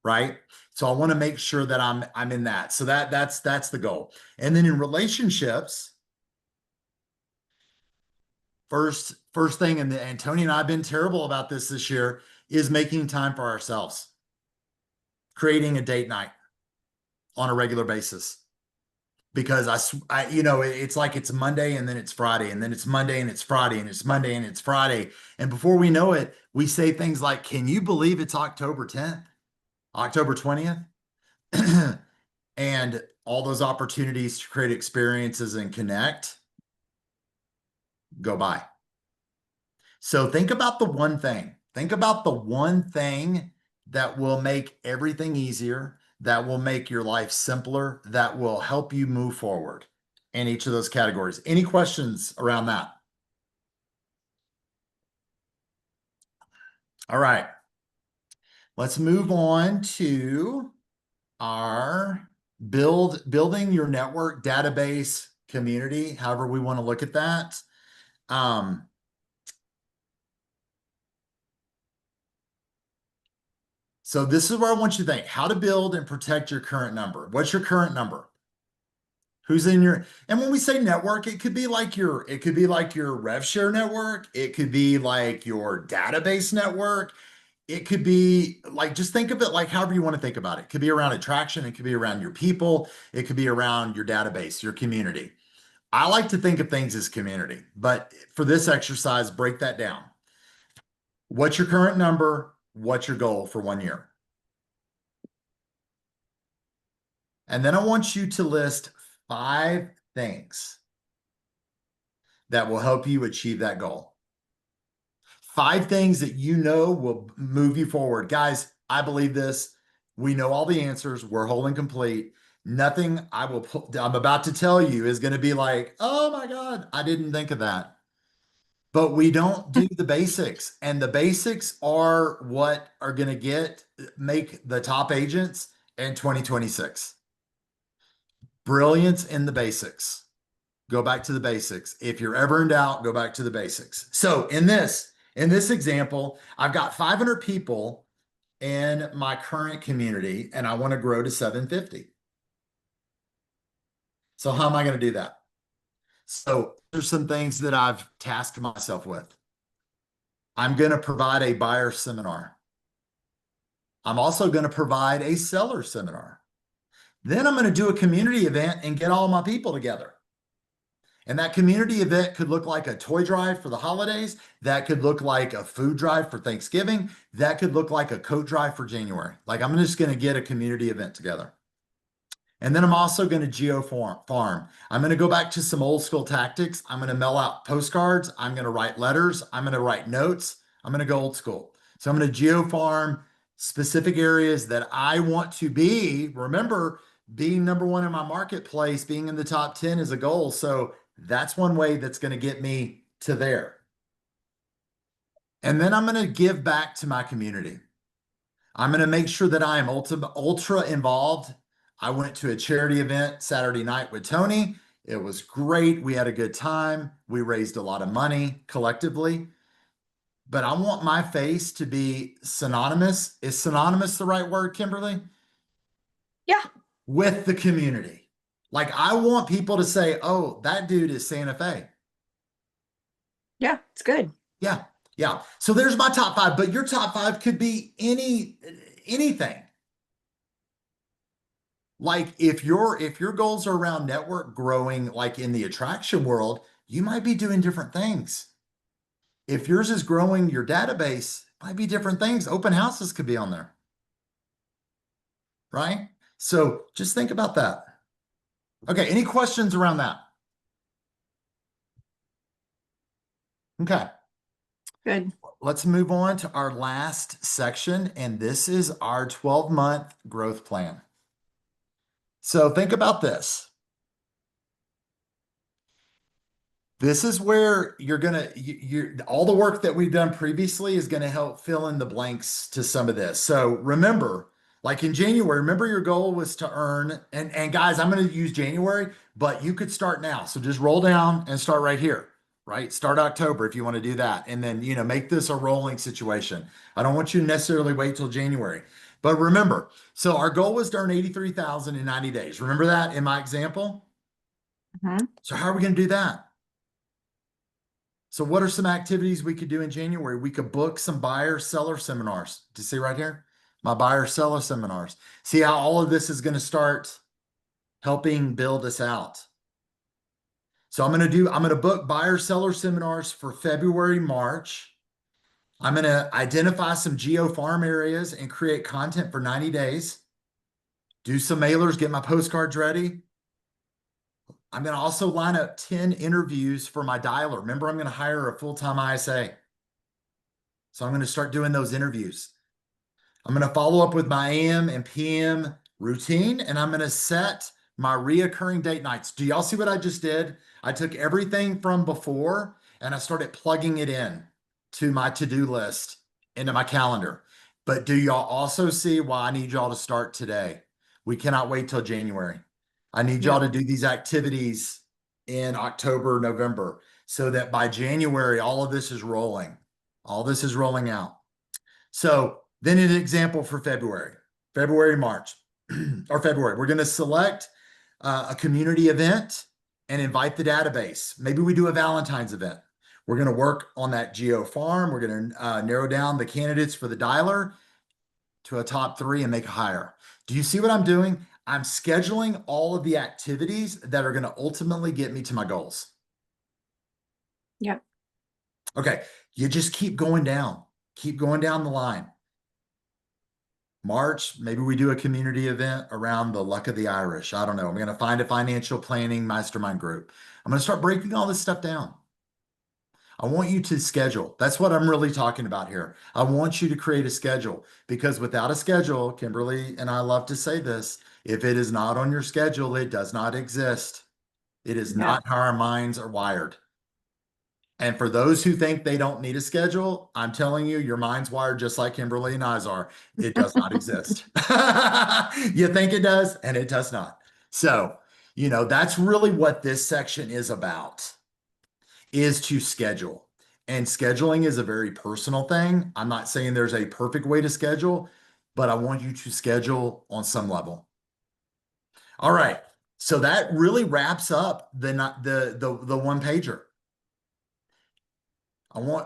Right. So I want to make sure that I'm in that. So that's the goal. And then in relationships, first thing, and Tony and I have been terrible about this year, is making time for ourselves, creating a date night on a regular basis. Because it's like it's Monday and then it's Friday, and then it's Monday and it's Friday, and it's Monday and it's Friday. And before we know it, we say things like, can you believe it's October 10th, October 20th? And all those opportunities to create experiences and connect go by. So think about the one thing. Think about the one thing that will make everything easier, that will make your life simpler, that will help you move forward in each of those categories. Any questions around that? All right. Let's move on to our building your network database community, however we want to look at that. So this is where I want you to think how to build and protect your current number. What's your current number? Who's in your, and when we say network, it could be like your rev share network. It could be like your database network. It could be like, just think of it like however you want to think about it. It could be around attraction. It could be around your people. It could be around your database, your community. I like to think of things as community, but for this exercise, break that down. What's your current number? What's your goal for 1 year? And then I want you to list 5 things that will help you achieve that goal. 5 things that you know will move you forward. Guys, I believe this. We know all the answers. We're whole and complete. Nothing I'm about to tell you is going to be like, oh my God, I didn't think of that. But we don't do the basics. And the basics are what are going to make the top agents in 2026. Brilliance in the basics. Go back to the basics. If you're ever in doubt, go back to the basics. So in this example, I've got 500 people in my current community and I want to grow to 750. So how am I going to do that? So there's some things that I've tasked myself with. I'm going to provide a buyer seminar. I'm also going to provide a seller seminar. Then I'm going to do a community event and get all my people together. And that community event could look like a toy drive for the holidays. That could look like a food drive for Thanksgiving. That could look like a coat drive for January. Like I'm just going to get a community event together. And then I'm also going to farm. I'm going to go back to some old school tactics. I'm going to mail out postcards. I'm going to write letters. I'm going to write notes. I'm going to go old school. So I'm going to farm specific areas that I want to be. Remember, being number 1 in my marketplace, being in the top 10 is a goal. So that's one way that's going to get me to there. And then I'm going to give back to my community. I'm going to make sure that I am ultra involved. I went to a charity event Saturday night with Tony. It was great. We had a good time. We raised a lot of money collectively. But I want my face to be synonymous. Is synonymous the right word, Kimberly? Yeah. With the community. Like I want people to say, oh, that dude is Santa Fe. Yeah, it's good. Yeah. Yeah. So there's my top 5, but your top 5 could be anything. Like if your goals are around network growing, like in the attraction world, you might be doing different things. If yours is growing your database, might be different things. Open houses could be on there. Right? So just think about that. Okay, any questions around that? Okay. Good. Let's move on to our last section, and this is our 12-month growth plan. So think about this. This is where all the work that we've done previously is going to help fill in the blanks to some of this. So remember, like in January, remember your goal was to earn, and guys, I'm going to use January, but you could start now. So just roll down and start right here, right? Start October if you want to do that. And then, make this a rolling situation. I don't want you to necessarily wait till January. But remember, so our goal was to earn 83,000 in 90 days. Remember that in my example? Mm-hmm. So how are we going to do that? So what are some activities we could do in January? We could book some buyer seller seminars. Do you see right here? My buyer seller seminars. See how all of this is going to start helping build us out. So I'm going to book buyer seller seminars for February, March. I'm going to identify some geo farm areas and create content for 90 days. Do some mailers, get my postcards ready. I'm going to also line up 10 interviews for my dialer. Remember, I'm going to hire a full-time ISA. So I'm going to start doing those interviews. I'm going to follow up with my AM and PM routine, and I'm going to set my reoccurring date nights. Do y'all see what I just did? I took everything from before and I started plugging it in to my to-do list into my calendar. But do y'all also see why I need y'all to start today? We cannot wait till January. I need y'all to do these activities in October, November, so that by January, all of this is rolling. All this is rolling out. So then an example for February, March, or February, we're going to select a community event and invite the database. Maybe we do a Valentine's event. We're going to work on that geo farm. We're going to narrow down the candidates for the dialer to a top 3 and make a hire. Do you see what I'm doing? I'm scheduling all of the activities that are going to ultimately get me to my goals. Yep. Okay. You just keep going down the line. March, maybe we do a community event around the luck of the Irish. I don't know. I'm going to find a financial planning mastermind group. I'm going to start breaking all this stuff down. I want you to schedule. That's what I'm really talking about here. I want you to create a schedule, because without a schedule, Kimberly and I love to say this, if it is not on your schedule, it does not exist. It is not how our minds are wired. And for those who think they don't need a schedule, I'm telling you, your mind's wired just like Kimberly and I's are. It does not exist. You think it does, and it does not. So, that's really what this section is about, is to schedule. And scheduling is a very personal thing. I'm not saying there's a perfect way to schedule, but I want you to schedule on some level. All right. So that really wraps up the one pager.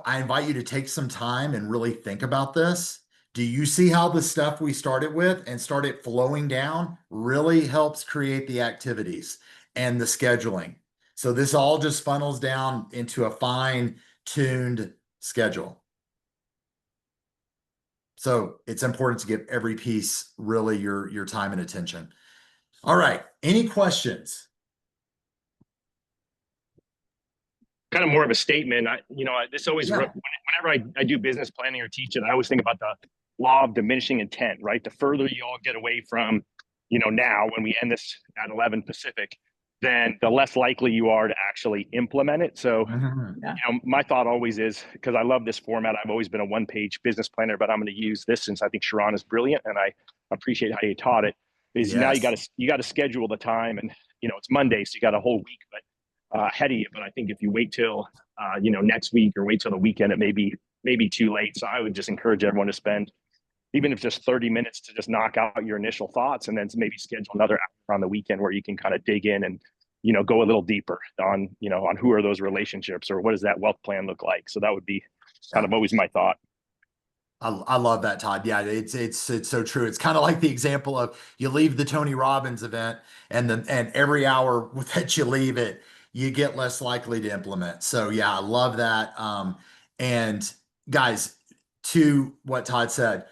I invite you to take some time and really think about this. Do you see how the stuff we started with and started flowing down really helps create the activities and the scheduling? So this all just funnels down into a fine-tuned schedule. So it's important to give every piece really your time and attention. All right. Any questions? Kind of more of a statement. This always, whenever I do business planning or teach it, I always think about the law of diminishing intent, right? The further you all get away from, now when we end this at 11 Pacific, then the less likely you are to actually implement it. So, my thought always is, because I love this format, I've always been a one-page business planner, but I'm going to use this since I think Sharon is brilliant and I appreciate how you taught it. Is now you got to schedule the time, and it's Monday, so you got a whole week, but ahead of you. But I think if you wait till next week or wait till the weekend, it may be too late. So I would just encourage everyone to spend, even if just 30 minutes, to just knock out your initial thoughts, and then maybe schedule another hour on the weekend where you can kind of dig in and go a little deeper on on who are those relationships, or what does that wealth plan look like. So that would be kind of always my thought. I love that, Todd. Yeah, it's so true. It's kind of like the example of, you leave the Tony Robbins event, and every hour that you leave it, you get less likely to implement. So yeah, I love that. And guys, to what Todd said,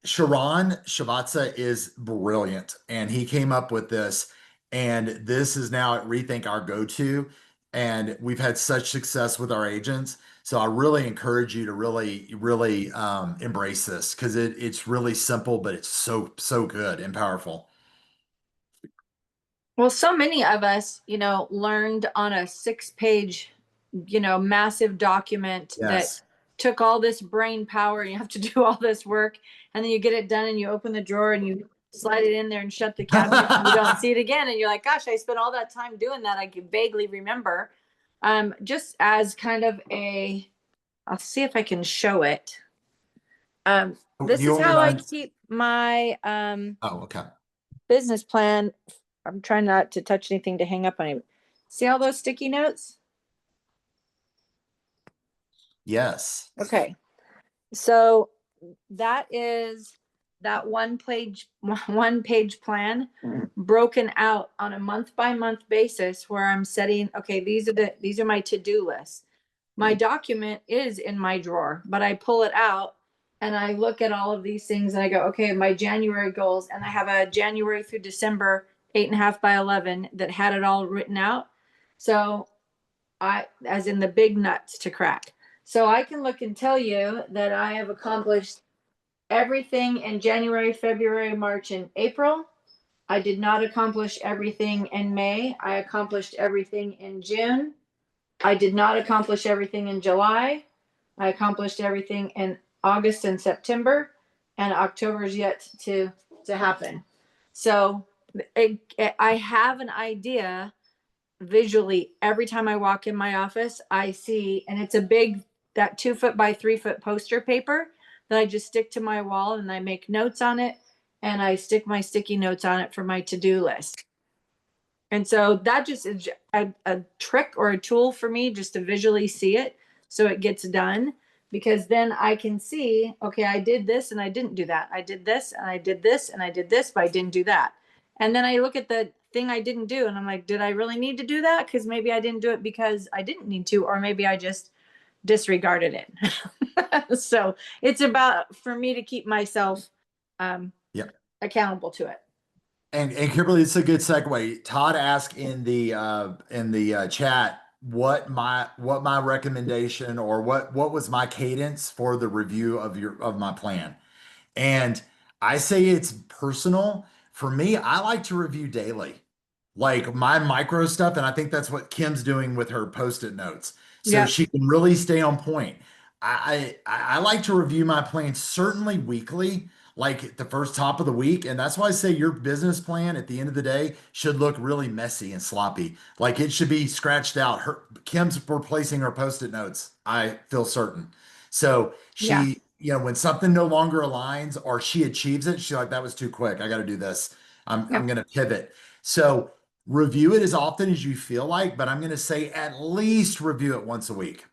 Sharon Shavatsa is brilliant, and he came up with this, and this is now at Rethink our go-to, and we've had such success with our agents. So I really encourage you to really embrace this, because it's really simple, but it's so good and powerful. Well, so many of us, learned on a 6-page, massive document that took all this brain power, and you have to do all this work, and then you get it done and you open the drawer and you slide it in there and shut the cabinet and you don't see it again. And you're like, gosh, I spent all that time doing that. I can vaguely remember. Just as kind of I'll see if I can show it. This is how I keep my business plan. I'm trying not to touch anything to hang up on it. See all those sticky notes? Yes. Okay. So that is that one page plan broken out on a month by month basis, where I'm setting, okay, these are my to-do lists. My document is in my drawer, but I pull it out and I look at all of these things and I go, okay, my January goals, and I have a January through December 8.5 by 11 that had it all written out. So as in the big nuts to crack. So I can look and tell you that I have accomplished everything in January, February, March, and April. I did not accomplish everything in May. I accomplished everything in June. I did not accomplish everything in July. I accomplished everything in August and September, and October is yet to happen. So I have an idea visually every time I walk in my office. I see, and it's a big, that 2 foot by 3 foot poster paper that I just stick to my wall, and I make notes on it, and I stick my sticky notes on it for my to-do list. And so that just is a trick or a tool for me just to visually see it so it gets done, because then I can see, okay, I did this and I didn't do that. I did this and I did this and I did this, but I didn't do that. And then I look at the thing I didn't do and I'm like, did I really need to do that? Because maybe I didn't do it because I didn't need to, or maybe I just disregarded it. So it's about, for me to keep myself Yep. accountable to it. And Kimberly, it's a good segue. Todd asked in the chat what my recommendation, or what was my cadence for the review of my plan. And I say it's personal. For me, I like to review daily, like my micro stuff. And I think that's what Kim's doing with her post-it notes. So Yeah. she can really stay on point. I like to review my plan certainly weekly, like at the first top of the week. And that's why I say your business plan at the end of the day should look really messy and sloppy. Like it should be scratched out. Kim's replacing her post-it notes, I feel certain. So Yeah. she, you know, when something no longer aligns or she achieves it, she's like, that was too quick. I got to do this. I'm Yep. going to pivot. So review it as often as you feel like, but I'm going to say at least review it once a week.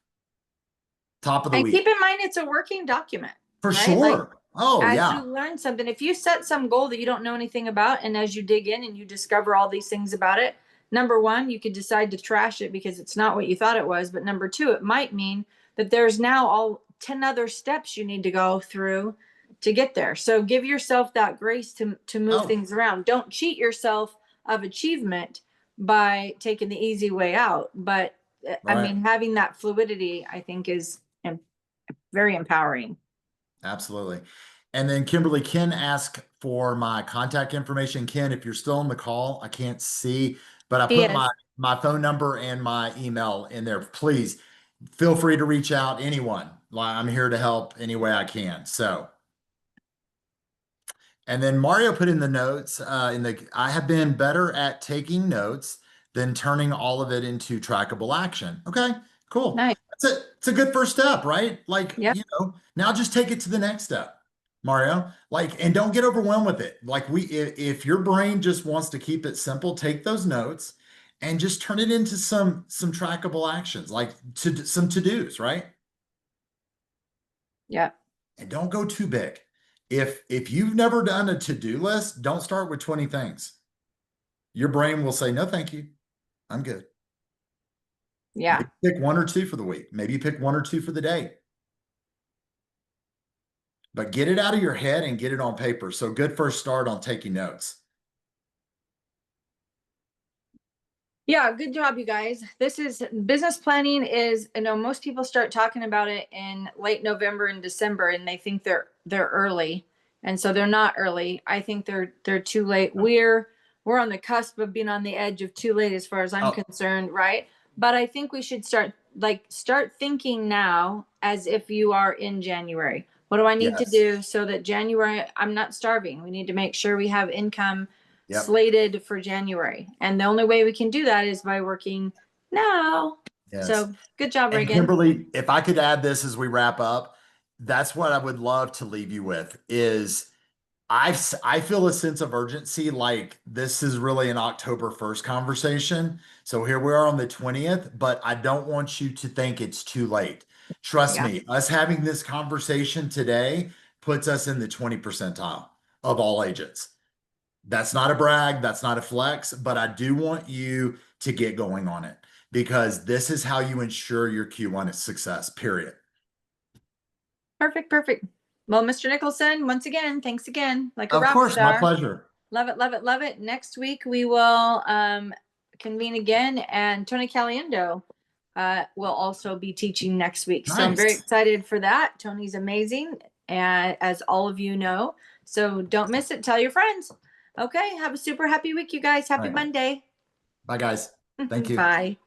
Top of the And week. keep in mind, it's a working document. For right? sure. Like, Oh, as yeah. you learn something, if you set some goal that you don't know anything about, and as you dig in and you discover all these things about it, number one, you could decide to trash it because it's not what you thought it was. But number two, it might mean that there's now all 10 other steps you need to go through to get there. So give yourself that grace to move Oh. things around. Don't cheat yourself of achievement by taking the easy way out. But I Right. mean, having that fluidity, I think, is very empowering. Absolutely. And then Kimberly, Ken asked for my contact information. Ken, if you're still on the call, I can't see, but I He put is. my phone number and my email in there. Please feel free to reach out, anyone. I'm here to help any way I can. So, and then Mario put in the notes, I have been better at taking notes than turning all of it into trackable action. Okay, cool. Nice. It's a good first step, right? Like, Yep. you know, now just take it to the next step, Mario. Like, and don't get overwhelmed with it. Like if your brain just wants to keep it simple, take those notes and just turn it into some trackable actions, like some to-dos, right? Yep. And don't go too big. If you've never done a to-do list, don't start with 20 things. Your brain will say, no, thank you. I'm good. Yeah. Maybe pick one or two for the week. Maybe you pick one or two for the day. But get it out of your head and get it on paper. So good first start on taking notes. Yeah, good job, you guys. This is business planning is, you know, most people start talking about it in late November and December, and they think they're early. And so they're not early. I think they're too late. We're on the cusp of being on the edge of too late as far as I'm concerned, right? But I think we should start thinking now as if you are in January. What do I need to do so that January I'm not starving? We need to make sure we have income slated for January. And the only way we can do that is by working now. Yes. So good job, And Reagan. Kimberly, if I could add this as we wrap up, that's what I would love to leave you with is I feel a sense of urgency. Like this is really an October 1st conversation. So here we are on the 20th, but I don't want you to think it's too late. Trust me, us having this conversation today puts us in the 20 percentile of all agents. That's not a brag. That's not a flex, but I do want you to get going on it because this is how you ensure your Q1 is success, period. Perfect. Well, Mr. Nickelson, once again, thanks again. Like a rock Of course, star. my pleasure. Love it. Next week we will convene again, and Tony Caliendo will also be teaching next week. So I'm very excited for that. Tony's amazing, and as all of you know. So don't miss it. Tell your friends. Okay. Have a super happy week, you guys. Happy Monday. Bye, guys. Thank you. Bye.